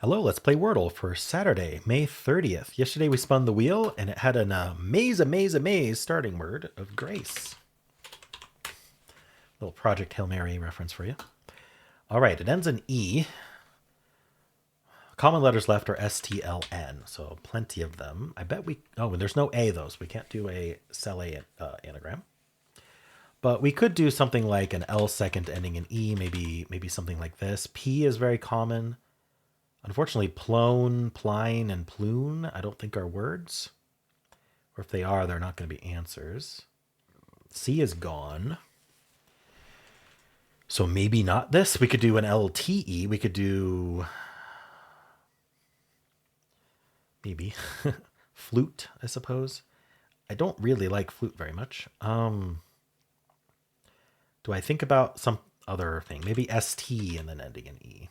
Hello, let's play Wordle for Saturday, May 30th. Yesterday we spun the wheel and it had an amaze starting word of grace. Little Project Hail Mary reference for you. All right, it ends in E. Common letters left are STLN, so plenty of them. I bet we, oh, and there's no A though, so we can't do a cell A anagram. But we could do something like an L second ending in E, maybe something like this. P is very common. Unfortunately, plone, pline, and plune I don't think are words. Or if they are, they're not going to be answers. C is gone. So maybe not this. We could do an LTE. We could do maybe flute, I suppose. I don't really like flute very much. Do I think about some other thing? Maybe ST and then ending in E.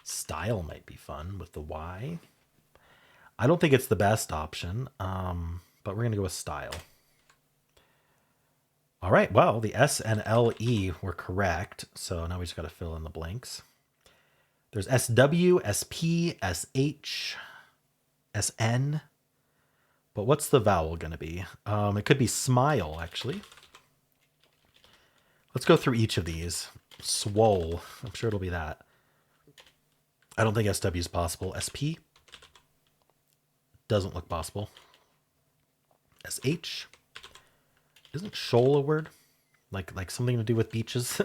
Style might be fun with the Y. I don't think it's the best option, but we're going to go with style. All right, well, the S and LE were correct, so now we just got to fill in the blanks. There's SW, SP, SH, SN, but what's the vowel going to be? It could be smile, actually. Let's go through each of these. Swole, I'm sure it'll be that. I don't think SW is possible. SP doesn't look possible. SH, isn't shoal a word? Like something to do with beaches?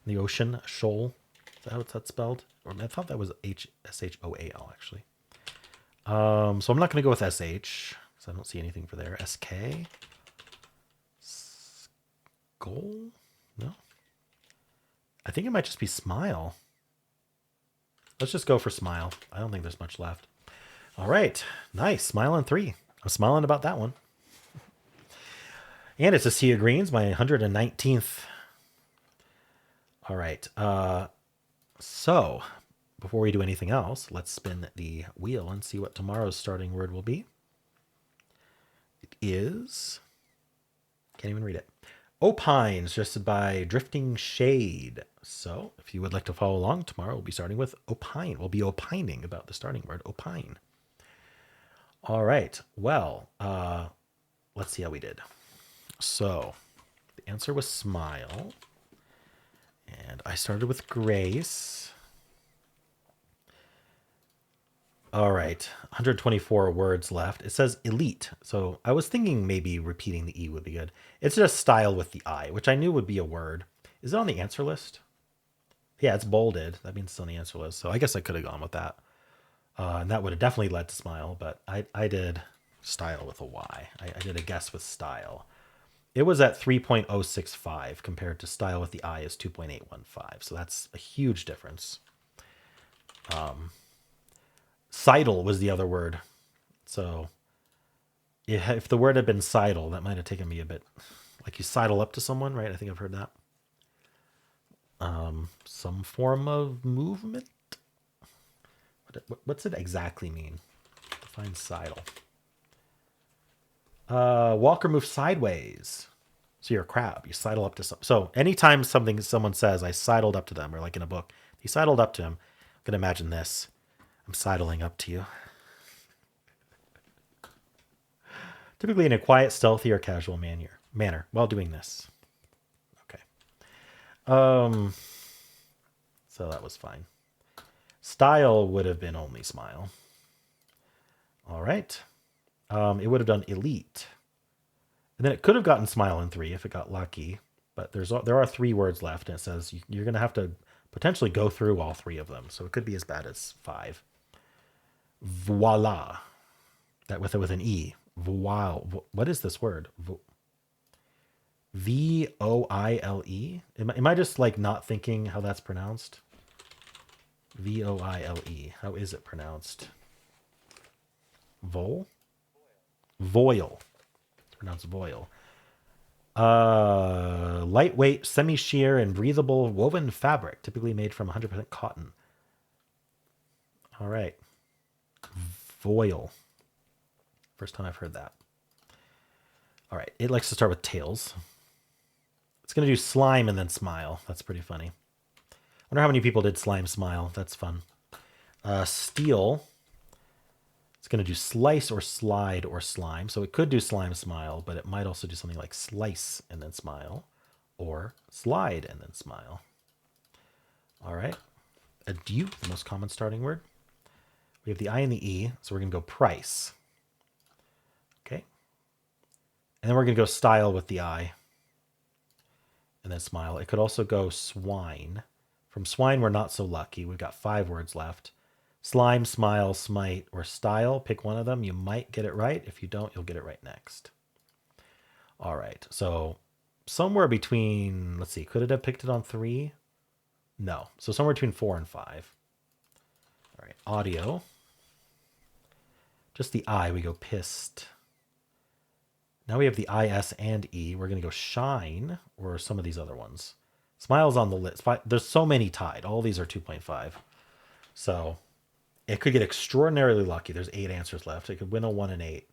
The ocean, shoal. Is that how that's spelled? Or I thought that was SHOAL actually. So I'm not going to go with SH because I don't see anything for there. SK. Skull? No. I think it might just be smile. Let's just go for smile. I don't think there's much left. All right. Nice. Smile on 3. I'm smiling about that one. And it's a sea of greens, my 119th. All right. So before we do anything else, let's spin the wheel and see what tomorrow's starting word will be. It is, can't even read it. Opine, suggested by Drifting Shade. So if you would like to follow along, tomorrow we'll be starting with opine. We'll be opining about the starting word, opine. All right. Well, let's see how we did. So the answer was smile. And I started with grace. All right, 124 words left. It says elite. So I was thinking maybe repeating the E would be good. It's just style with the I, which I knew would be a word. Is it on the answer list? Yeah, it's bolded. That means it's on the answer list. So I guess I could have gone with that. And that would have definitely led to smile, but I did style with a Y. I did a guess with style. It was at 3.065 compared to style with the I is 2.815. So that's a huge difference. Sidle was the other word. So if the word had been sidle, that might have taken me a bit. Like you sidle up to someone, right? I think I've heard that. Some form of movement. What's it exactly mean? Define sidle. Walk or move sideways. So you're a crab. You sidle up to some. So anytime someone says I sidled up to them, or like in a book, he sidled up to him. I can imagine this. I'm sidling up to you. Typically in a quiet, stealthy, or casual manner while doing this. Okay. So that was fine. Style would have been only smile. All right. It would have done elite. And then it could have gotten smile in 3 if it got lucky. But there are 3 words left, and it says you're going to have to potentially go through all 3 of them. So it could be as bad as 5. Voila. That with an E. Wow. What is this word? Voile? Am I just like not thinking how that's pronounced? Voile. How is it pronounced? Vol? Voil. It's pronounced voil. Lightweight, semi-sheer, and breathable woven fabric, typically made from 100% cotton. All right. Voil. First time I've heard that. All right. It likes to start with tails. It's going to do slime and then smile. That's pretty funny. Wonder how many people did slime smile. That's fun. Steal. It's going to do slice or slide or slime. So it could do slime smile, but it might also do something like slice and then smile or slide and then smile. All right. Adieu, the most common starting word. We have the I and the E, so we're going to go price. Okay. And then we're going to go style with the I and then smile. It could also go swine. From swine, we're not so lucky. We've got 5 words left. Slime, smile, smite, or style. Pick one of them. You might get it right. If you don't, you'll get it right next. All right. So somewhere between, let's see, could it have picked it on 3? No. So somewhere between 4 and 5. All right. Audio. Just the I, we go pissed. Now we have the I, S, and E. We're going to go shine or some of these other ones. Smile's on the list. There's so many tied. All these are 2.5. So it could get extraordinarily lucky. There's 8 answers left. It could win a 1 and 8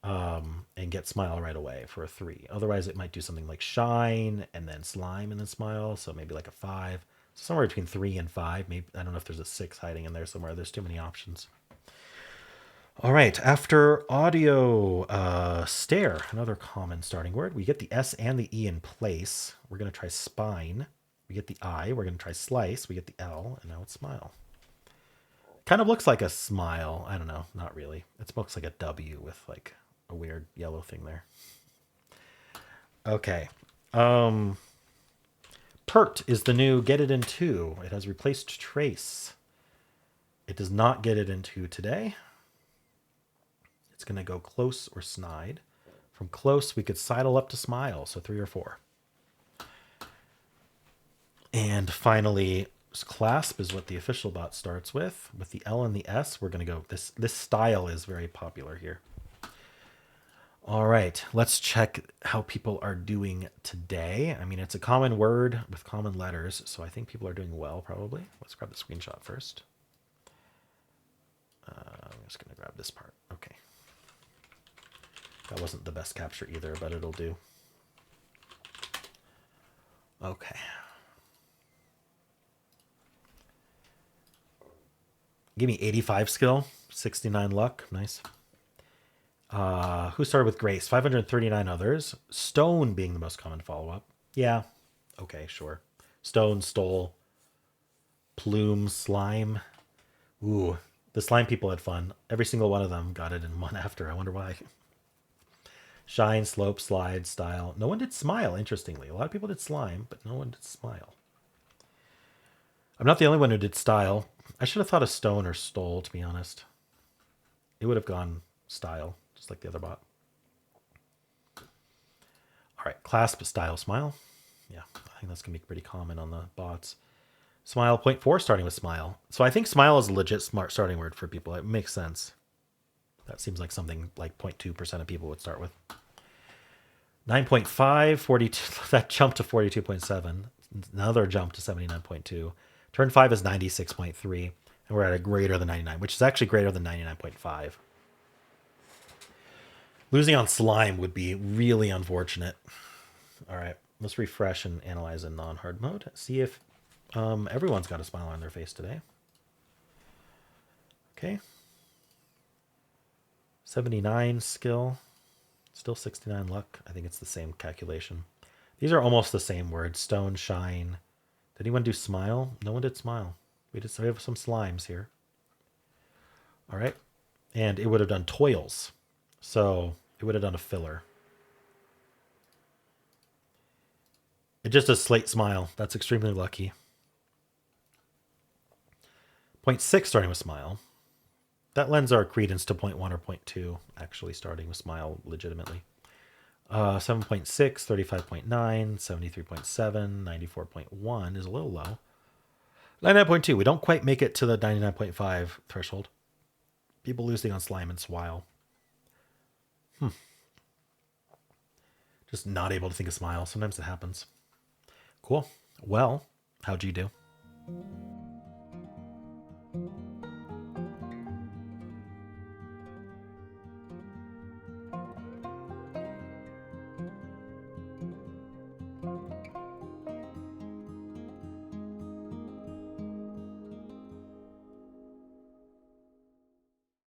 and get smile right away for a 3. Otherwise, it might do something like shine and then slime and then smile. So maybe like a 5. So somewhere between 3 and 5. Maybe I don't know if there's a 6 hiding in there somewhere. There's too many options. All right, after audio, stare, another common starting word. We get the S and the E in place. We're going to try spine. We get the I. We're going to try slice. We get the L, and now it's smile. Kind of looks like a smile. I don't know, not really. It looks like a W with like a weird yellow thing there. Okay. Pert is the new get it in 2. It has replaced trace. It does not get it in 2 today. It's going to go close or snide. From close, we could sidle up to smile, so 3 or 4. And finally, clasp is what the official bot starts with. With the L and the S, we're going to go, this style is very popular here. All right, let's check how people are doing today. I mean, it's a common word with common letters, so I think people are doing well, probably. Let's grab the screenshot first. I'm just going to grab this part. Okay. That wasn't the best capture either, but it'll do. Okay. Give me 85 skill, 69 luck. Nice. Who started with grace? 539 others. Stone being the most common follow-up. Yeah. Okay, sure. Stone, stole, plume, slime. Ooh, the slime people had fun. Every single one of them got it in one after. I wonder why. Shine, slope, slide, style. No one did smile, interestingly. A lot of people did slime, but no one did smile. I'm not the only one who did style. I should have thought of stone or stole, to be honest. It would have gone style, just like the other bot. All right, clasp, style, smile. Yeah, I think that's going to be pretty common on the bots. Smile, 0.4, starting with smile. So I think smile is a legit smart starting word for people. It makes sense. That seems like something like 0.2% of people would start with. 9.5, 42. That jumped to 42.7. Another jump to 79.2. Turn 5 is 96.3. And we're at a greater than 99, which is actually greater than 99.5. Losing on slime would be really unfortunate. All right, let's refresh and analyze in non-hard mode. See if everyone's got a smile on their face today. Okay. 79 skill, still 69 luck. I think it's the same calculation. These are almost the same words. Stone, shine. Did anyone do smile? No one did smile. We have some slimes here. All right. And it would have done toils. So it would have done a filler. It just does slate smile. That's extremely lucky. 0.6 starting with smile. That lends our credence to 0.1 or 0.2, actually starting with smile legitimately. 7.6, 35.9, 73.7, 94.1 is a little low. 99.2, we don't quite make it to the 99.5 threshold. People losing on slime and swile. Just not able to think of smile. Sometimes it happens. Cool. Well, how'd you do?